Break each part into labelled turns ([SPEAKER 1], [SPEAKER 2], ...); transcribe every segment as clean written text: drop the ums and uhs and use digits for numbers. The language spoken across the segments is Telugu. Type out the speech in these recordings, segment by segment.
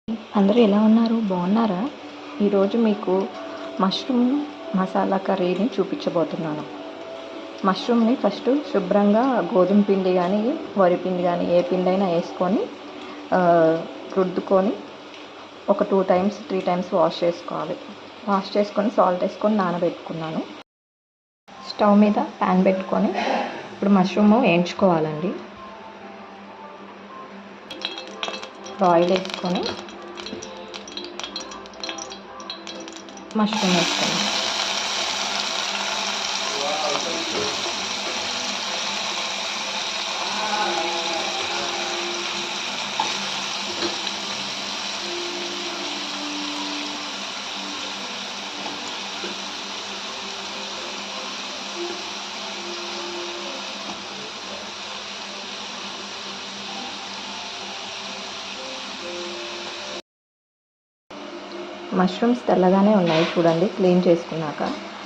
[SPEAKER 1] అందరూ ఎలా ఉన్నారు? బాగున్నారా? ఈరోజు మీకు మష్రూమ్ మసాలా కర్రీని చూపించబోతున్నాను. మష్రూమ్ని ఫస్ట్ శుభ్రంగా గోధుమ పిండి కానీ వరి పిండి కానీ ఏ పిండి అయినా వేసుకొని రుద్దుకొని ఒక 2 టైమ్స్ 3 టైమ్స్ వాష్ చేసుకోవాలి. వాష్ చేసుకొని సాల్ట్ వేసుకొని నానబెట్టుకున్నాను. స్టవ్ మీద ప్యాన్ పెట్టుకొని ఇప్పుడు మష్రూమ్ వేయించుకోవాలండి. ఆయిల్ వేసుకొని మష్రూమ్ వేసుకొని మష్రూమ్స్ తెల్లగానే ఉన్నాయి చూడండి. క్లీన్ చేసుకున్నాక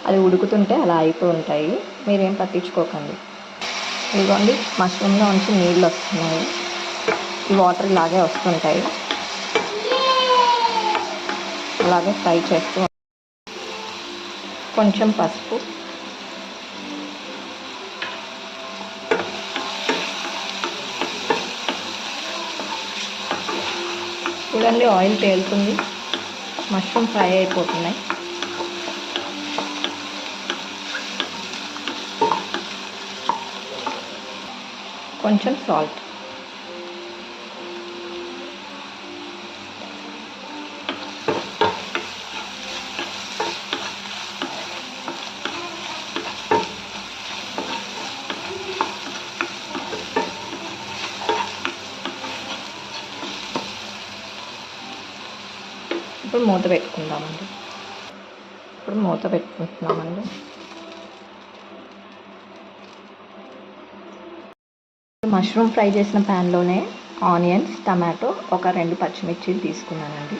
[SPEAKER 1] అది ఉడుకుతుంటే అలా అయిపోయి ఉంటాయి. మీరేం పట్టించుకోకండి. ఇదిగోండి మష్రూమ్లో నుంచి నీళ్ళు వస్తున్నాయి. ఈ వాటర్ ఇలాగే వస్తుంటాయి. అలాగే ఫ్రై చేస్తూ కొంచెం పసుపు, చూడండి ఆయిల్ తేలుతుంది. మష్రూమ్ ఫ్రై అయిపోతున్నాయి. కొంచెం సాల్ట్, ఇప్పుడు మూత పెట్టుకుందామండి. మష్రూమ్ ఫ్రై చేసిన ప్యాన్లోనే ఆనియన్స్, టమాటో, ఒక 2 పచ్చిమిర్చి తీసుకున్నానండి.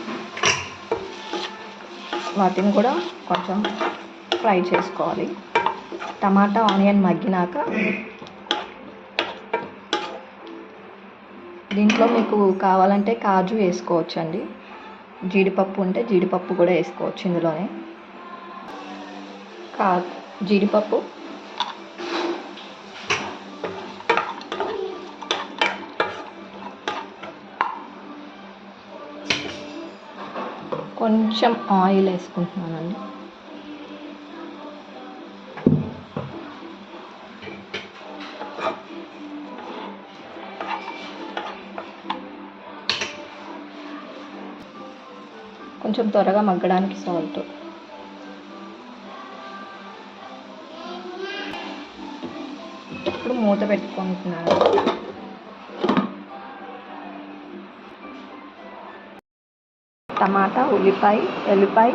[SPEAKER 1] వాటిని కూడా కొంచెం ఫ్రై చేసుకోవాలి. టమాటా ఆనియన్ మగ్గినాక దీంట్లో మీకు కావాలంటే కాజు వేసుకోవచ్చండి. జీడిపప్పు ఉంటే జీడిపప్పు కూడా వేసుకోవచ్చు ఇందులోనే. జీడిపప్పు, కొంచెం ఆయిల్ వేసుకుంటున్నానండి. కొంచెం త్వరగా మగ్గడానికి సాల్ట్. ఇప్పుడు మూత పెట్టుకుంటున్నాను. టమాటా, ఎల్లిపాయ,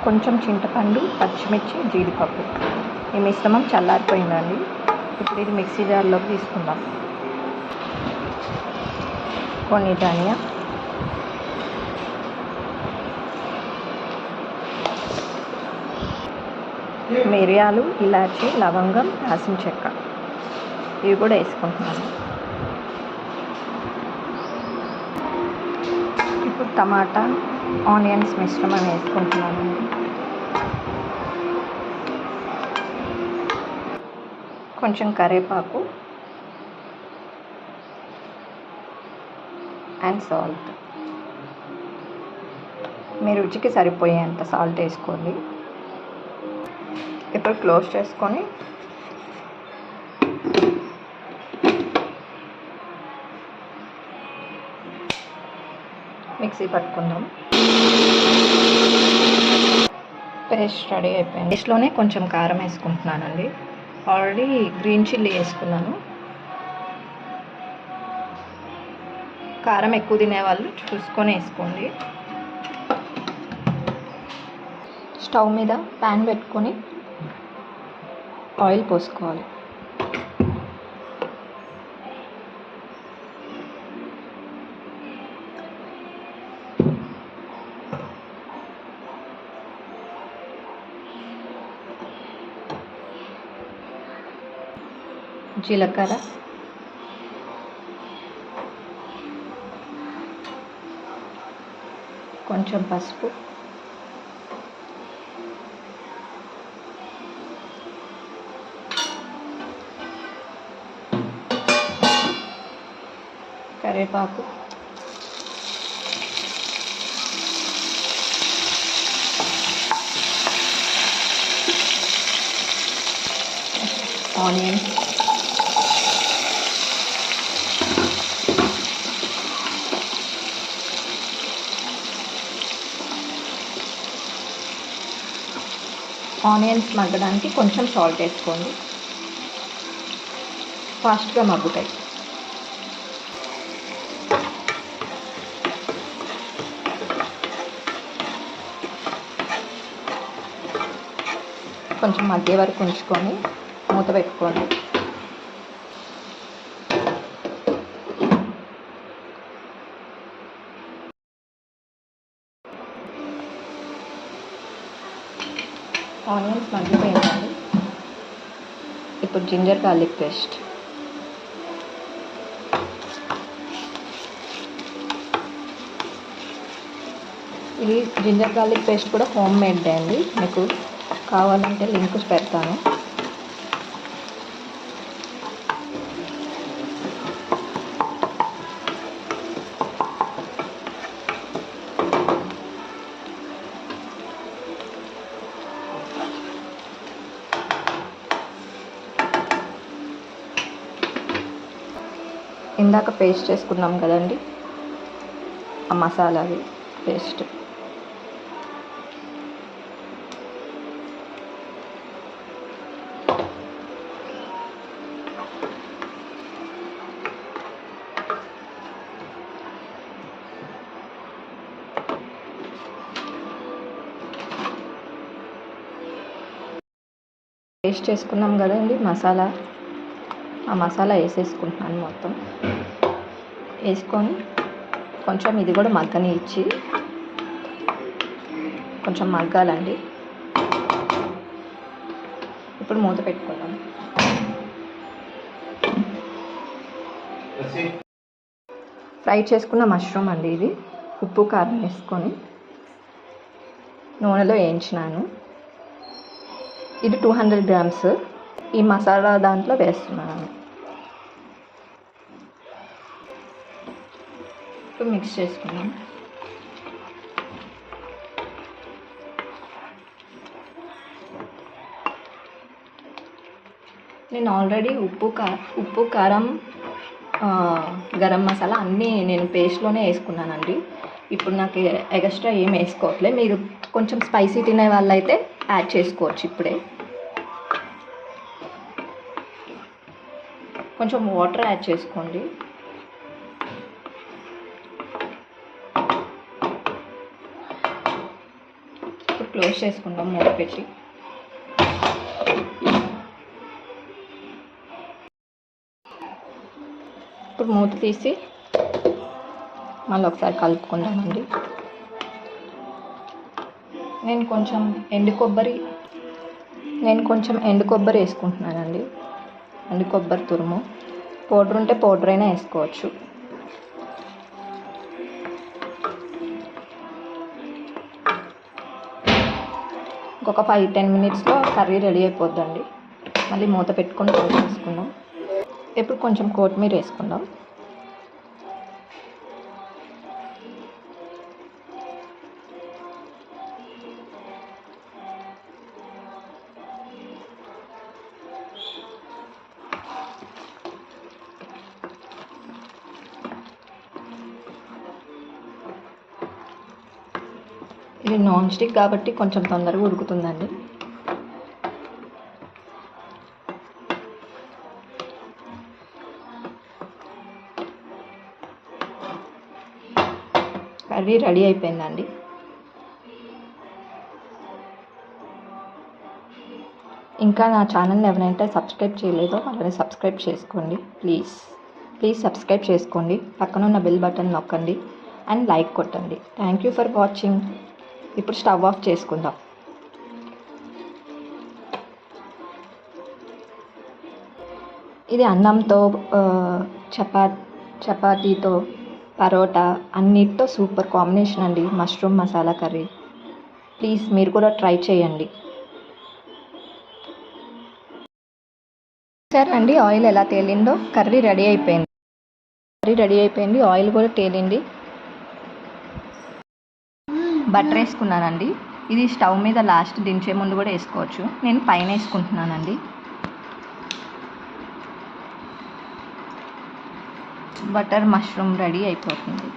[SPEAKER 1] కొంచెం చింతపండు, పచ్చిమిర్చి, జీడిపప్పు ఈ మిశ్రమం చల్లారిపోయిందండి. ఇప్పుడు ఇది మిక్సీ జార్లోకి తీసుకుందాం. కొన్ని ధనియా, మిరియాలు, ఇలాచి, లవంగం, దాల్చిన చెక్క ఇవి కూడా వేసుకుంటున్నాను. ఇప్పుడు టమాటా ఆనియన్స్ మిశ్రమం వేసుకుంటున్నానండి. కొంచెం కరివేపాకు అండ్ సాల్ట్. మీ రుచికి సరిపోయేంత సాల్ట్ వేసుకోండి. ఇప్పుడు క్లోజ్ చేసుకొని మిక్సీ పట్టుకుందాం. పేస్ట్ రెడీ అయిపోయింది. పేస్ట్లోనే కొంచెం కారం వేసుకుంటున్నానండి. ఆల్రెడీ గ్రీన్ చిల్లీ వేసుకున్నాను. కారం ఎక్కువ తినేవాళ్ళు చూసుకొని వేసుకోండి. స్టవ్ మీద ప్యాన్ పెట్టుకొని ఆయిల్ పోసుకోవాలి. జీలకర్ర, కొంచెం పసుపు, కరివేపాకు, ఆనియన్స్, ఆనియన్స్ మగ్గడానికి కొంచెం సాల్ట్ వేసుకోండి, ఫాస్ట్గా మగ్గుతాయి. కొంచెం మగ్గే వరకు ఉంచుకొని మూత పెట్టుకోండి. ఆనియన్స్ మగ్గిపోయిందండి. ఇప్పుడు జింజర్ గార్లిక్ పేస్ట్, ఇది జింజర్ గార్లిక్ పేస్ట్ కూడా హోమ్ మేడ్ అండి. మీకు కావాలంటే లింక్ పెడతాను. ఇందాక పేస్ట్ చేసుకున్నాం కదండి, ఆ మసాలాది పేస్ట్ చేసుకున్నాం కదండి మసాలా, ఆ మసాలా వేసేసుకుంటున్నాను మొత్తం. వేసుకొని కొంచెం ఇది కూడా మగ్గనిచ్చి కొంచెం మగ్గాలండి. ఇప్పుడు మూత పెట్టుకుందాం. ఫ్రై చేసుకున్న మష్రూమ్ అండి ఇది. ఉప్పు కారం వేసుకొని నూనెలో వేయించినాను. ఇది 200 గ్రామ్స్. ఈ మసాలా దాంట్లో వేస్తున్నాను. ఇప్పుడు మిక్స్ చేసుకున్నాం. నేను ఆల్రెడీ ఉప్పు కారం గరం మసాలా అన్నీ నేను పేస్ట్లోనే వేసుకున్నానండి. ఇప్పుడు నాకు ఎక్స్ట్రా ఏం వేసుకోవట్లేదు. మీరు కొంచెం స్పైసీ తినే వాళ్ళైతే యాడ్ చేసుకోవచ్చు. ఇప్పుడే కొంచెం వాటర్ యాడ్ చేసుకోండి. ఇప్పుడు క్లోజ్ చేసుకుందాం మూత పెట్టి. ఇప్పుడు మూత తీసి మళ్ళీ ఒకసారి కలుపుకుందామండి. నేను కొంచెం ఎండు కొబ్బరి వేసుకుంటున్నానండి. ఎండు కొబ్బరి తురుము. పౌడర్ ఉంటే పౌడర్ అయినా వేసుకోవచ్చు. ఇంకొక 5-10 మినిట్స్లో కర్రీ రెడీ అయిపోద్దండి. మళ్ళీ మూత పెట్టుకొని క్లోజ్ చేసుకుందాం. ఇప్పుడు కొంచెం కొత్తిమీర వేసుకుందాం. ఇది నాన్ స్టిక్ కాబట్టి కొంచెం తొందరగా ఉడుకుతుందండి. కర్రీ రెడీ అయిపోయిందండి. ఇంకా నా ఛానల్ని ఎవరైతే సబ్స్క్రైబ్ చేయలేదో వాళ్ళని సబ్స్క్రైబ్ చేసుకోండి. ప్లీజ్ సబ్స్క్రైబ్ చేసుకోండి. పక్కన ఉన్న బెల్ బటన్ నొక్కండి అండ్ లైక్ కొట్టండి. Thank you for watching. ఇప్పుడు స్టవ్ ఆఫ్ చేసుకుందాం. ఇది అన్నంతో చపాతీతో పరోటా అన్నిటితో సూపర్ కాంబినేషన్ అండి మష్రూమ్ మసాలా కర్రీ. ప్లీజ్ మీరు కూడా ట్రై చేయండి. సరే అండి, ఆయిల్ ఎలా తేలిందో కర్రీ రెడీ అయిపోయింది. ఆయిల్ కూడా తేలింది. బటర్ వేసుకున్నానండి. ఇది స్టవ్ మీద లాస్ట్ దించే ముందు కూడా వేసుకోవచ్చు. నేను పైన వేసుకుంటున్నానండి. బటర్ మష్రూమ్ రెడీ అయిపోతుంది.